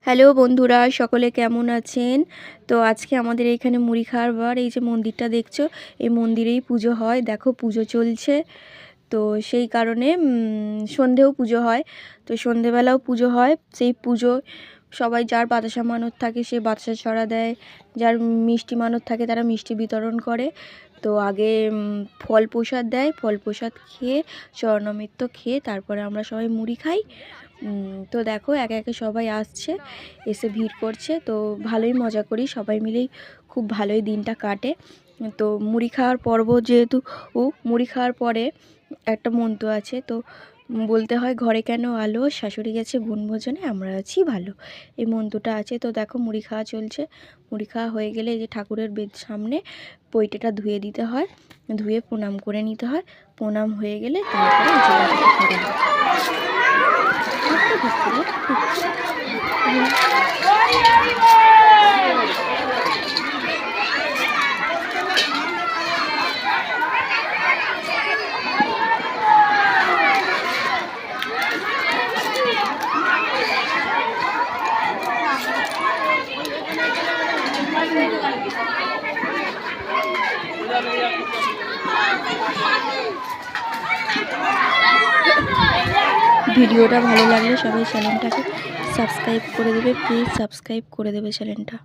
Hello বন্ধুরা, সকলে কেমন আছেন? তো আজকে আমাদের এইখানে মুড়ি খাওয়ার বার। এই যে মন্দিরটা দেখছো, এই মন্দিরেই পুজো হয়। দেখো পুজো চলছে। তো সেই কারণে সন্ধেও পুজো হয়। তো সন্ধেবেলাও পুজো হয়। সেই পুজো সবাই যার বাতাসা মানত থাকে সে বাতাসা ছড়া দেয়, যার মিষ্টি মানত থাকে তারা মিষ্টি বিতরণ করে। তো আগে ফল প্রসাদ দেয়, ফল প্রসাদ খেয়ে চরণামৃত খেয়ে তারপরে আমরা সবাই মুড়ি খাই। তো দেখো একে একে সবাই আসছে, এসে ভিড় করছে। তো ভালোই মজা করি, সবাই মিলেই খুব ভালোই দিনটা কাটে। তো মুড়ি খাওয়ার পর্ব যেহেতু মুড়ি খাওয়ার পরে একটা মন্ত্র আছে, তো বলতে হয় ঘরে কেন আলো, শাশুড়ি গেছে বনভোজনে আমরা আছি ভালো, এই মন্ত্রটা আছে। তো দেখো মুড়ি খাওয়া চলছে। মুড়ি খাওয়া হয়ে গেলে এই যে ঠাকুরের সামনে পৈটেটা ধুয়ে দিতে হয়, ধুয়ে প্রণাম করে নিতে হয়। প্রণাম হয়ে গেলে তারপরে ভিডিওটা ভালো লাগলে সবাই চ্যানেলটাকে সাবস্ক্রাইব করে দেবে, প্লিজ সাবস্ক্রাইব করে দেবে চ্যানেলটা।